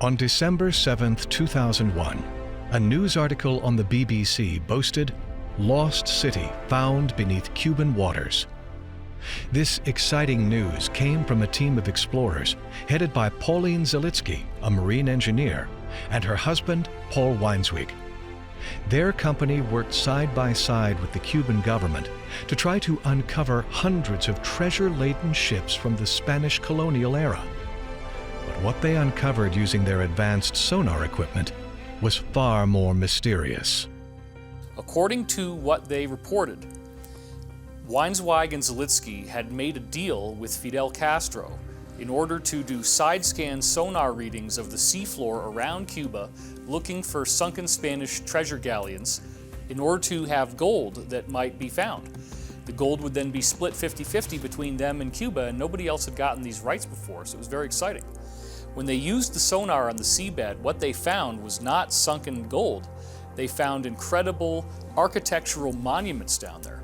On December 7, 2001, a news article on the BBC boasted, "Lost City Found Beneath Cuban Waters." This exciting news came from a team of explorers headed by Pauline Zalitsky, a marine engineer, and her husband, Paul Weinswig. Their company worked side by side with the Cuban government to try to uncover hundreds of treasure-laden ships from the Spanish colonial era. But what they uncovered using their advanced sonar equipment was far more mysterious. According to what they reported, Weinswig and Zalitsky had made a deal with Fidel Castro in order to do side-scan sonar readings of the seafloor around Cuba, looking for sunken Spanish treasure galleons in order to have gold that might be found. The gold would then be split 50-50 between them and Cuba, and nobody else had gotten these rights before, so it was very exciting. When they used the sonar on the seabed, what they found was not sunken gold. They found incredible architectural monuments down there.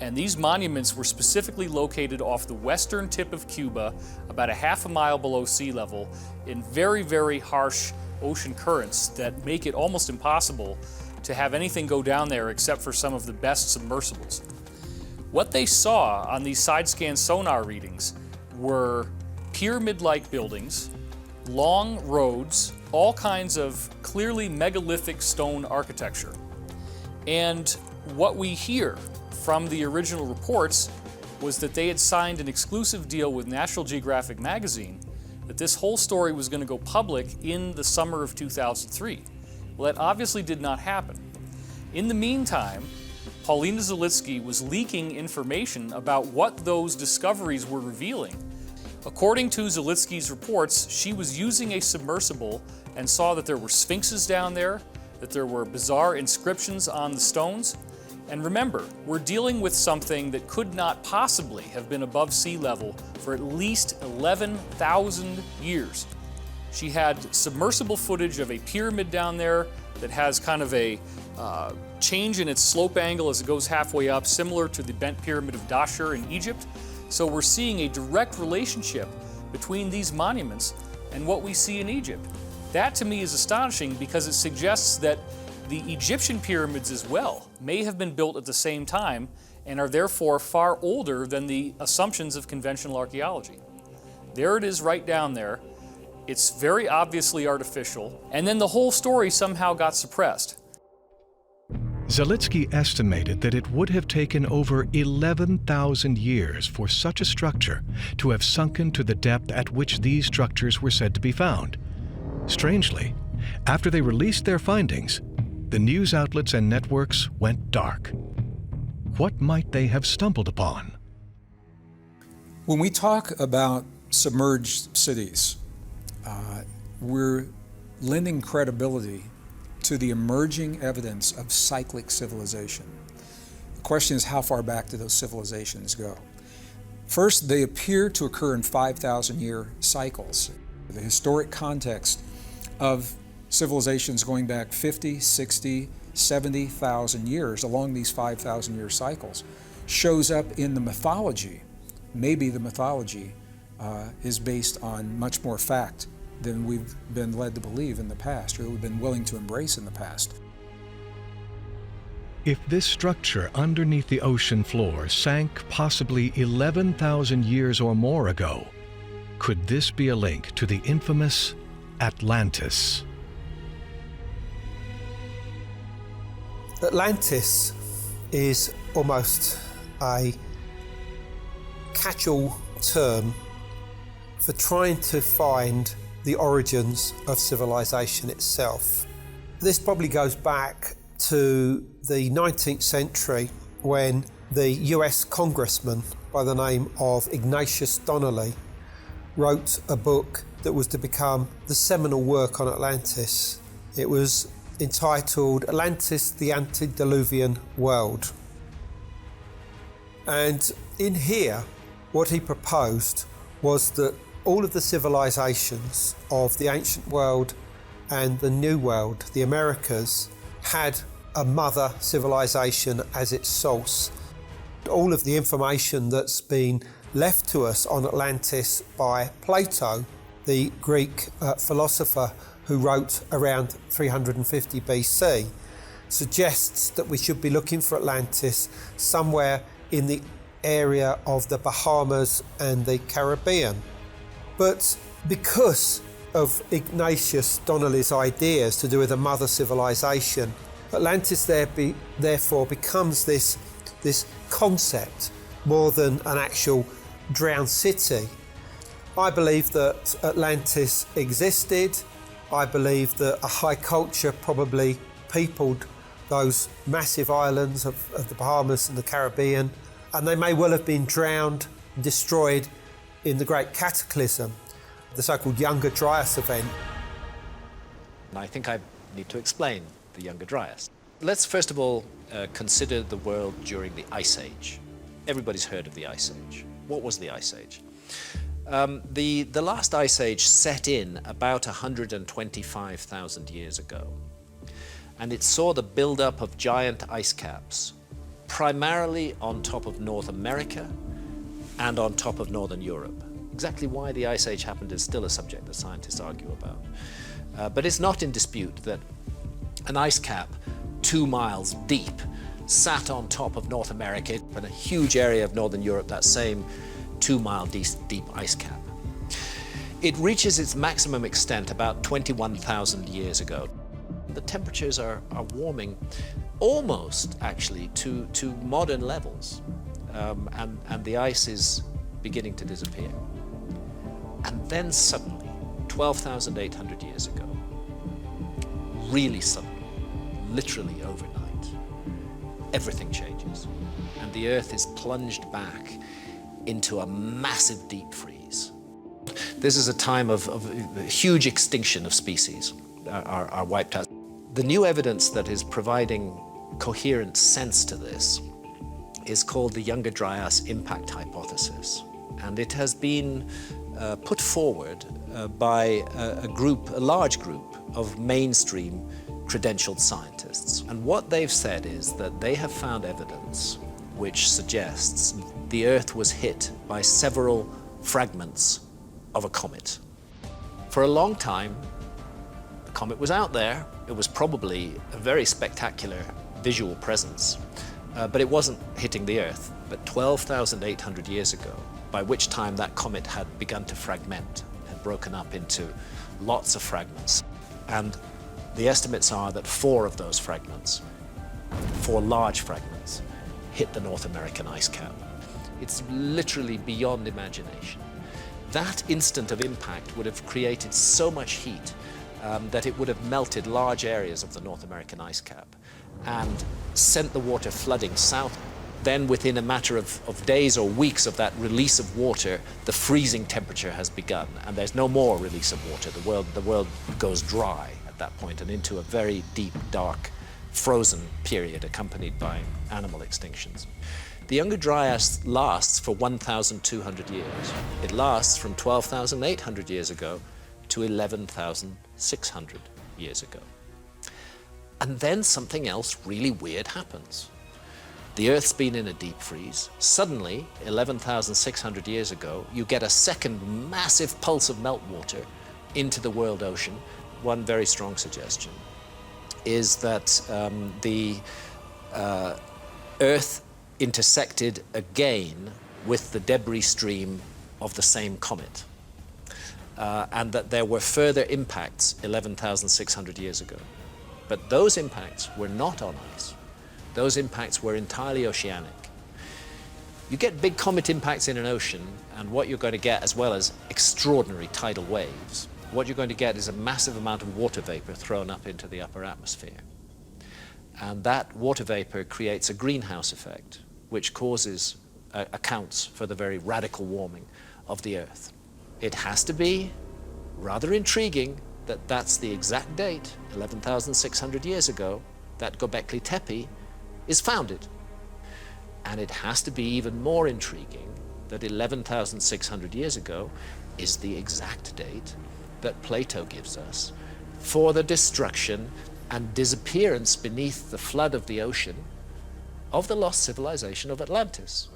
And these monuments were specifically located off the western tip of Cuba, about a half a mile below sea level, in very, very harsh ocean currents that make it almost impossible to have anything go down there except for some of the best submersibles. What they saw on these side-scan sonar readings were pyramid-like buildings, long roads, all kinds of clearly megalithic stone architecture. And what we hear from the original reports was that they had signed an exclusive deal with National Geographic magazine that this whole story was going to go public in the summer of 2003. Well, that obviously did not happen. In the meantime, Paulina Zalitsky was leaking information about what those discoveries were revealing. According to Zalitsky's reports, she was using a submersible and saw that there were sphinxes down there, that there were bizarre inscriptions on the stones. And remember, we're dealing with something that could not possibly have been above sea level for at least 11,000 years. She had submersible footage of a pyramid down there that has kind of a change in its slope angle as it goes halfway up, similar to the bent pyramid of Dashur in Egypt. So we're seeing a direct relationship between these monuments and what we see in Egypt. That to me is astonishing because it suggests that the Egyptian pyramids as well may have been built at the same time and are therefore far older than the assumptions of conventional archaeology. There it is right down there. It's very obviously artificial, and then the whole story somehow got suppressed. Zalitsky estimated that it would have taken over 11,000 years for such a structure to have sunken to the depth at which these structures were said to be found. Strangely, after they released their findings, the news outlets and networks went dark. What might they have stumbled upon? When we talk about submerged cities, we're lending credibility to the emerging evidence of cyclic civilization. The question is, how far back do those civilizations go? First, they appear to occur in 5,000-year cycles. The historic context of civilizations going back 50, 60, 70,000 years along these 5,000-year cycles shows up in the mythology. Maybe the mythology is based on much more fact than we've been led to believe in the past, or that we've been willing to embrace in the past. If this structure underneath the ocean floor sank possibly 11,000 years or more ago, could this be a link to the infamous Atlantis? Atlantis is almost a catch-all term for trying to find the origins of civilization itself. This probably goes back to the 19th century when the US congressman by the name of Ignatius Donnelly wrote a book that was to become the seminal work on Atlantis. It was entitled Atlantis, the Antediluvian World. And in here, what he proposed was that all of the civilizations of the ancient world and the New World, the Americas, had a mother civilization as its source. All of the information that's been left to us on Atlantis by Plato the Greek philosopher who wrote around 350 BC, suggests that we should be looking for Atlantis somewhere in the area of the Bahamas and the Caribbean. But because of Ignatius Donnelly's ideas to do with a mother civilization, Atlantis therefore becomes this concept more than an actual drowned city. I believe that Atlantis existed. I believe that a high culture probably peopled those massive islands of the Bahamas and the Caribbean, and they may well have been drowned and destroyed in the Great Cataclysm, the so-called Younger Dryas event. And I think I need to explain the Younger Dryas. Let's first of all consider the world during the Ice Age. Everybody's heard of the Ice Age. What was the Ice Age? The last Ice Age set in about 125,000 years ago, and it saw the build-up of giant ice caps, primarily on top of North America and on top of Northern Europe. Exactly why the Ice Age happened is still a subject that scientists argue about. But it's not in dispute that an ice cap 2 miles deep sat on top of North America and a huge area of Northern Europe, that same 2 mile deep ice cap. It reaches its maximum extent about 21,000 years ago. The temperatures are warming almost actually to modern levels, and the ice is beginning to disappear. And then suddenly, 12,800 years ago, really suddenly, literally overnight, everything changes, and the Earth is plunged back into a massive deep freeze. This is a time of huge extinction of species are wiped out. The new evidence that is providing coherent sense to this is called the Younger Dryas impact hypothesis, and it has been put forward by a large group of mainstream credentialed scientists. And what they've said is that they have found evidence which suggests the Earth was hit by several fragments of a comet. For a long time, the comet was out there. It was probably a very spectacular visual presence, but it wasn't hitting the Earth. But 12,800 years ago, by which time that comet had begun to fragment, had broken up into lots of fragments. And the estimates are that 4 of those fragments, 4 large fragments, hit the North American ice cap. It's literally beyond imagination. That instant of impact would have created so much heat that it would have melted large areas of the North American ice cap and sent the water flooding south. Then within a matter of days or weeks of that release of water, the freezing temperature has begun, and there's no more release of water. The world goes dry at that point and into a very deep, dark, frozen period accompanied by animal extinctions. The Younger Dryas lasts for 1,200 years. It lasts from 12,800 years ago to 11,600 years ago. And then something else really weird happens. The Earth's been in a deep freeze. Suddenly, 11,600 years ago, you get a second massive pulse of meltwater into the world ocean. One very strong suggestion is that the Earth intersected again with the debris stream of the same comet, and that there were further impacts 11,600 years ago. But those impacts were not on ice. Those impacts were entirely oceanic. You get big comet impacts in an ocean, and what you're going to get, as well as extraordinary tidal waves, what you're going to get is a massive amount of water vapor thrown up into the upper atmosphere. And that water vapor creates a greenhouse effect, which accounts for the very radical warming of the Earth. It has to be rather intriguing that that's the exact date, 11,600 years ago, that Göbekli Tepe is founded. And it has to be even more intriguing that 11,600 years ago is the exact date that Plato gives us for the destruction and disappearance beneath the flood of the ocean of the lost civilization of Atlantis.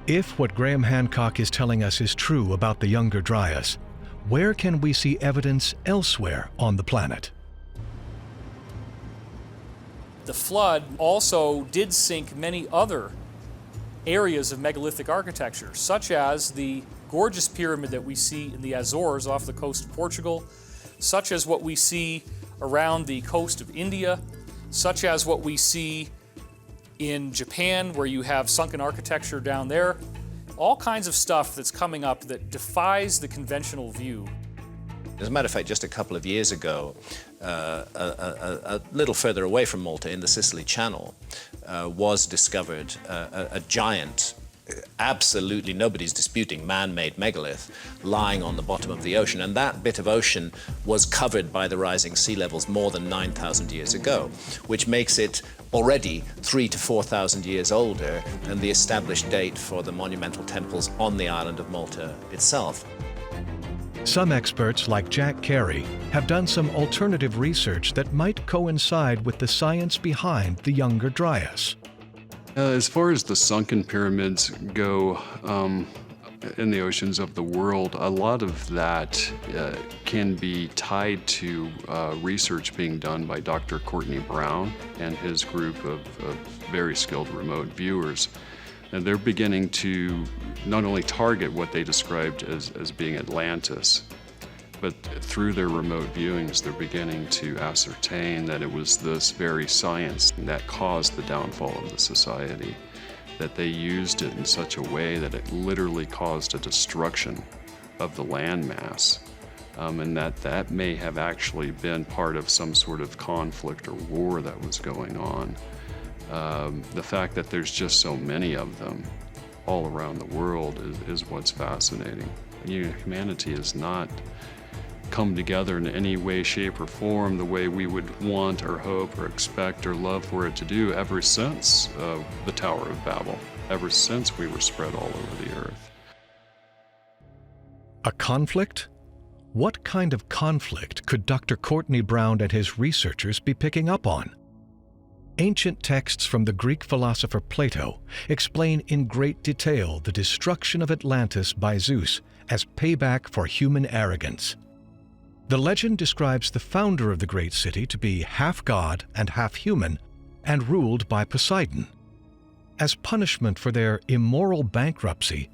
If what Graham Hancock is telling us is true about the Younger Dryas, where can we see evidence elsewhere on the planet? The flood also did sink many other areas of megalithic architecture, such as the gorgeous pyramid that we see in the Azores off the coast of Portugal, such as what we see around the coast of India, such as what we see in Japan, where you have sunken architecture down there. All kinds of stuff that's coming up that defies the conventional view. As a matter of fact, just a couple of years ago, a little further away from Malta in the Sicily Channel was discovered a giant, absolutely nobody's disputing, man-made megalith lying on the bottom of the ocean. And that bit of ocean was covered by the rising sea levels more than 9,000 years ago, which makes it already 3,000 to 4,000 years older than the established date for the monumental temples on the island of Malta itself. Some experts, like Jack Carey, have done some alternative research that might coincide with the science behind the Younger Dryas. As far as the sunken pyramids go in the oceans of the world, a lot of that can be tied to research being done by Dr. Courtney Brown and his group of very skilled remote viewers. And they're beginning to not only target what they described as being Atlantis, but through their remote viewings, they're beginning to ascertain that it was this very science that caused the downfall of the society, that they used it in such a way that it literally caused a destruction of the landmass, and that may have actually been part of some sort of conflict or war that was going on. The fact that there's just so many of them all around the world is what's fascinating. Humanity has not come together in any way, shape, or form the way we would want or hope or expect or love for it to do ever since the Tower of Babel, ever since we were spread all over the earth. A conflict? What kind of conflict could Dr. Courtney Brown and his researchers be picking up on? Ancient texts from the Greek philosopher Plato explain in great detail the destruction of Atlantis by Zeus as payback for human arrogance. The legend describes the founder of the great city to be half god and half human, and ruled by Poseidon. As punishment for their immoral bankruptcy,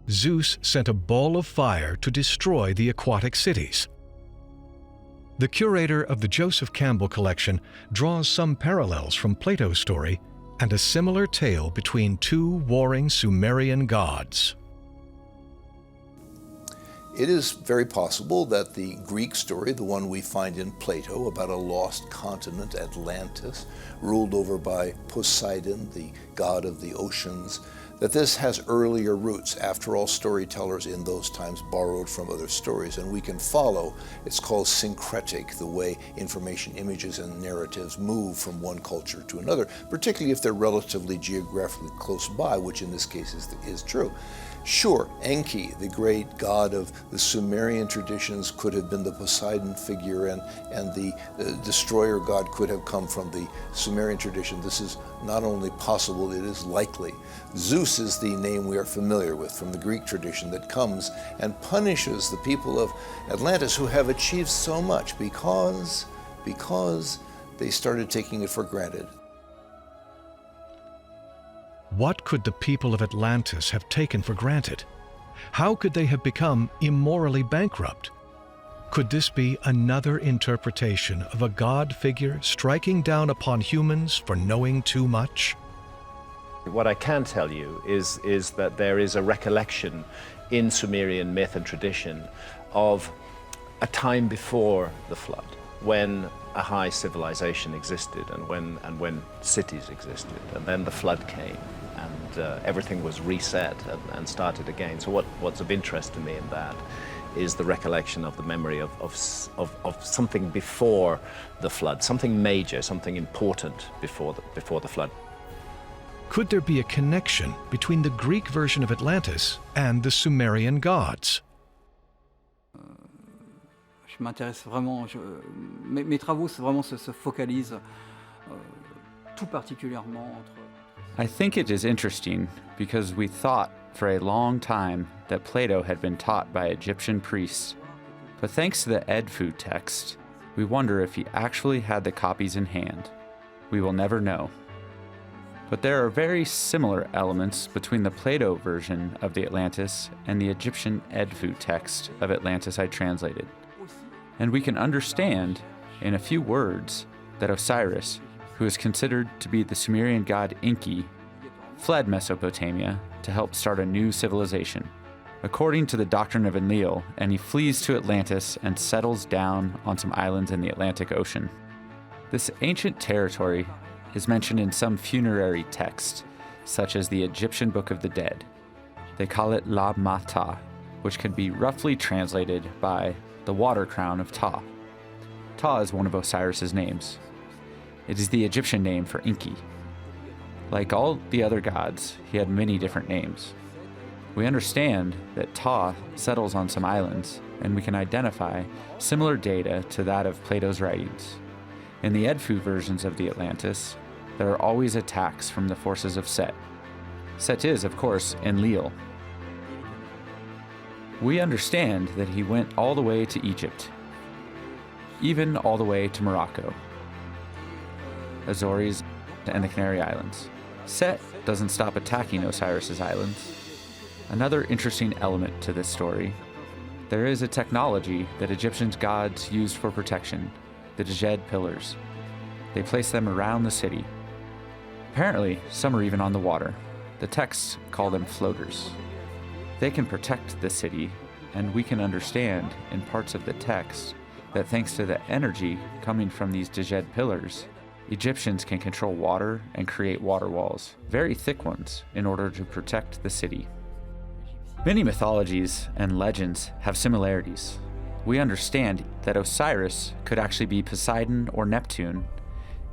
Zeus sent a ball of fire to destroy the aquatic cities. The curator of the Joseph Campbell collection draws some parallels from Plato's story and a similar tale between two warring Sumerian gods. It is very possible that the Greek story, the one we find in Plato about a lost continent, Atlantis, ruled over by Poseidon, the god of the oceans, that this has earlier roots. After all, storytellers in those times borrowed from other stories, and we can follow. It's called syncretic, the way information, images, and narratives move from one culture to another, particularly if they're relatively geographically close by, which in this case is true. Sure, Enki, the great god of the Sumerian traditions, could have been the Poseidon figure, and the destroyer god could have come from the Sumerian tradition. This is not only possible, it is likely. Zeus is the name we are familiar with from the Greek tradition that comes and punishes the people of Atlantis who have achieved so much because they started taking it for granted. What could the people of Atlantis have taken for granted? How could they have become immorally bankrupt? Could this be another interpretation of a god figure striking down upon humans for knowing too much? What I can tell you is that there is a recollection in Sumerian myth and tradition of a time before the flood, when a high civilization existed and when cities existed, and then the flood came and everything was reset and started again. So what's of interest to me in that is the recollection of the memory of something before the flood, something major, something important before the flood. Could there be a connection between the Greek version of Atlantis and the Sumerian gods? M'intéresse vraiment, mes travaux vraiment se focalisent tout particulièrement entre... I think it is interesting because we thought for a long time that Plato had been taught by Egyptian priests, but thanks to the Edfu text, we wonder if he actually had the copies in hand. We will never know. But there are very similar elements between the Plato version of the Atlantis and the Egyptian Edfu text of Atlantis I translated. And we can understand, in a few words, that Osiris, who is considered to be the Sumerian god Enki, fled Mesopotamia to help start a new civilization. According to the doctrine of Enlil, and he flees to Atlantis and settles down on some islands in the Atlantic Ocean. This ancient territory is mentioned in some funerary texts, such as the Egyptian Book of the Dead. They call it La Mata, which can be roughly translated by the water crown of Ta. Ta is one of Osiris's names. It is the Egyptian name for Enki. Like all the other gods, he had many different names. We understand that Ta settles on some islands, and we can identify similar data to that of Plato's writings. In the Edfu versions of the Atlantis, there are always attacks from the forces of Set. Set is, of course, Enlil. We understand that he went all the way to Egypt, even all the way to Morocco, Azores, and the Canary Islands. Set doesn't stop attacking Osiris's islands. Another interesting element to this story, there is a technology that Egyptian gods used for protection, the Djed pillars. They place them around the city. Apparently, some are even on the water. The texts call them floaters. They can protect the city, and we can understand in parts of the text that thanks to the energy coming from these Djed pillars, Egyptians can control water and create water walls, very thick ones, in order to protect the city. Many mythologies and legends have similarities. We understand that Osiris could actually be Poseidon or Neptune,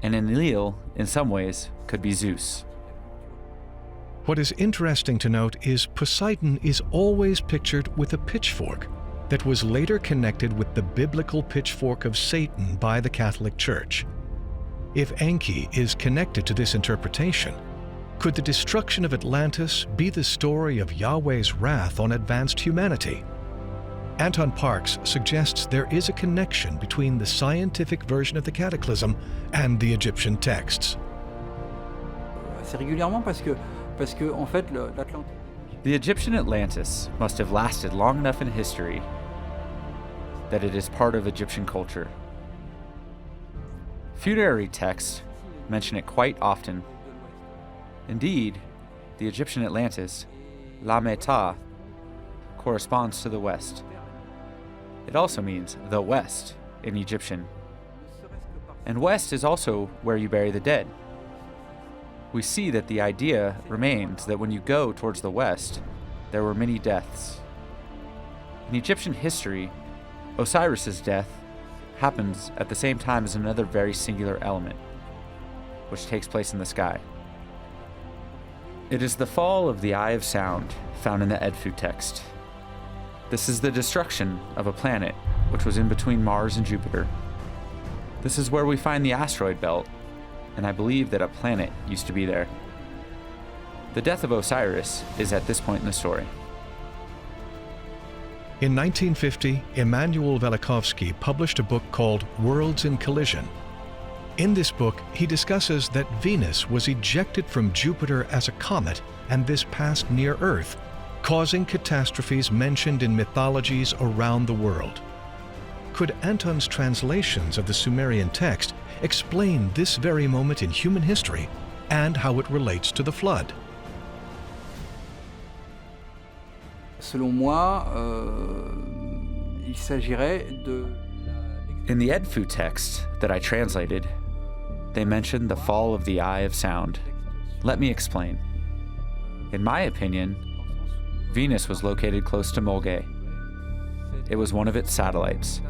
and Enlil, in some ways, could be Zeus. What is interesting to note is Poseidon is always pictured with a pitchfork that was later connected with the biblical pitchfork of Satan by the Catholic Church. If Enki is connected to this interpretation, could the destruction of Atlantis be the story of Yahweh's wrath on advanced humanity? Anton Parks suggests there is a connection between the scientific version of the Cataclysm and the Egyptian texts. Assez régulièrement parce que en fait l'Atlantis. The Egyptian Atlantis must have lasted long enough in history that it is part of Egyptian culture. Funerary texts mention it quite often. Indeed, the Egyptian Atlantis, La Meta, corresponds to the west. It also means the west in Egyptian. And west is also where you bury the dead. We see that the idea remains that when you go towards the west, there were many deaths. In Egyptian history, Osiris's death happens at the same time as another very singular element, which takes place in the sky. It is the fall of the Eye of Sound found in the Edfu text. This is the destruction of a planet which was in between Mars and Jupiter. This is where we find the asteroid belt, and I believe that a planet used to be there. The death of Osiris is at this point in the story. In 1950, Immanuel Velikovsky published a book called Worlds in Collision. In this book, he discusses that Venus was ejected from Jupiter as a comet, and this passed near Earth, causing catastrophes mentioned in mythologies around the world. Could Anton's translations of the Sumerian text explain this very moment in human history and how it relates to the flood? Selon moi, il s'agirait de... In the Edfu text that I translated, they mention the fall of the Eye of Sound. Let me explain. In my opinion, Venus was located close to Mulgay. It was one of its satellites,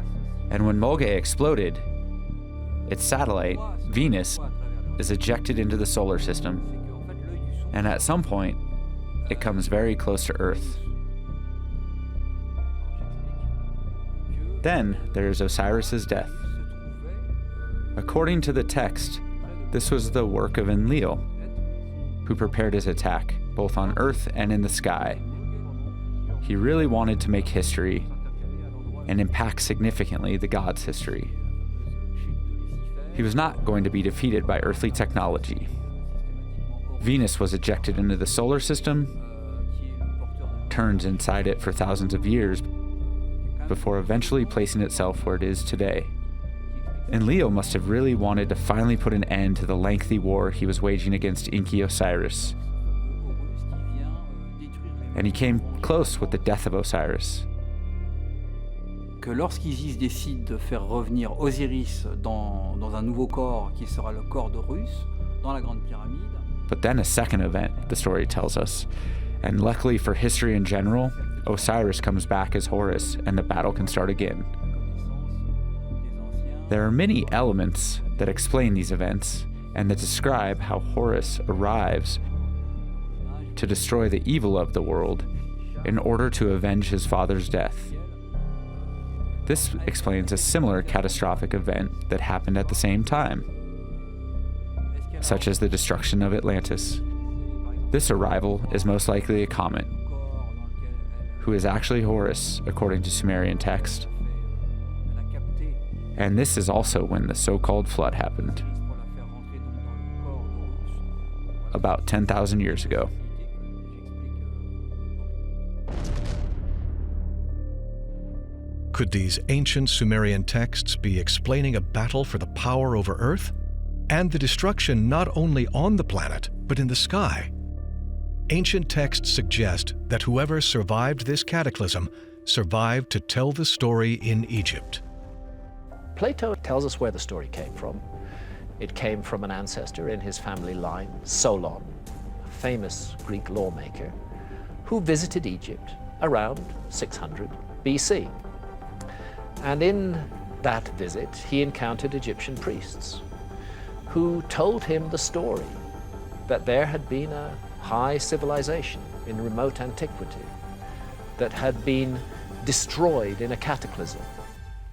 and when Mulgay exploded, its satellite, Venus, is ejected into the solar system, and at some point, it comes very close to Earth. Then there is Osiris's death. According to the text, this was the work of Enlil, who prepared his attack both on Earth and in the sky. He really wanted to make history and impact significantly the gods' history. He was not going to be defeated by earthly technology. Venus was ejected into the solar system, turns inside it for thousands of years, before eventually placing itself where it is today. And Leo must have really wanted to finally put an end to the lengthy war he was waging against Enki Osiris. And he came close with the death of Osiris. Que lorsqu'Isis décide de faire revenir Osiris dans un nouveau corps qui sera le corps d'Horus, dans la Grande Pyramide. But then a second event, the story tells us, and luckily for history in general, Osiris comes back as Horus and the battle can start again. There are many elements that explain these events and that describe how Horus arrives to destroy the evil of the world in order to avenge his father's death. This explains a similar catastrophic event that happened at the same time, such as the destruction of Atlantis. This arrival is most likely a comet, who is actually Horus, according to Sumerian text. And this is also when the so-called flood happened, about 10,000 years ago. Could these ancient Sumerian texts be explaining a battle for the power over Earth? And the destruction not only on the planet, but in the sky? Ancient texts suggest that whoever survived this cataclysm survived to tell the story in Egypt. Plato tells us where the story came from. It came from an ancestor in his family line, Solon, a famous Greek lawmaker, who visited Egypt around 600 BC. And in that visit, he encountered Egyptian priests who told him the story that there had been a high civilization in remote antiquity that had been destroyed in a cataclysm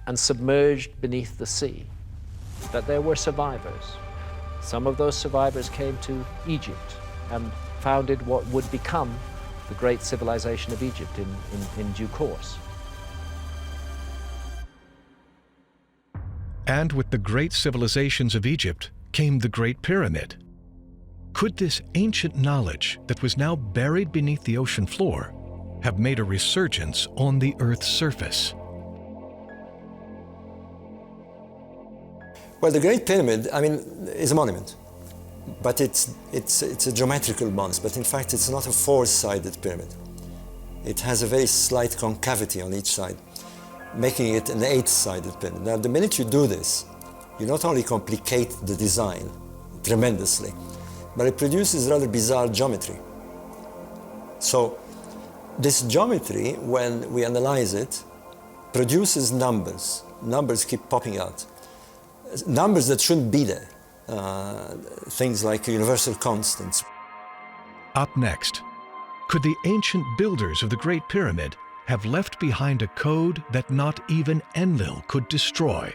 and submerged beneath the sea, that there were survivors. Some of those survivors came to Egypt and founded what would become the great civilization of Egypt in due course. And with the great civilizations of Egypt came the Great Pyramid. Could this ancient knowledge that was now buried beneath the ocean floor have made a resurgence on the Earth's surface? Well, the Great Pyramid, is a monument, but it's a geometrical monument, but in fact it's not a four-sided pyramid. It has a very slight concavity on each side, making it an eight-sided pyramid. Now, the minute you do this, you not only complicate the design tremendously, but it produces rather bizarre geometry. So this geometry, when we analyze it, produces numbers. Numbers keep popping out. Numbers that shouldn't be there. Things like universal constants. Up next, could the ancient builders of the Great Pyramid have left behind a code that not even Enlil could destroy?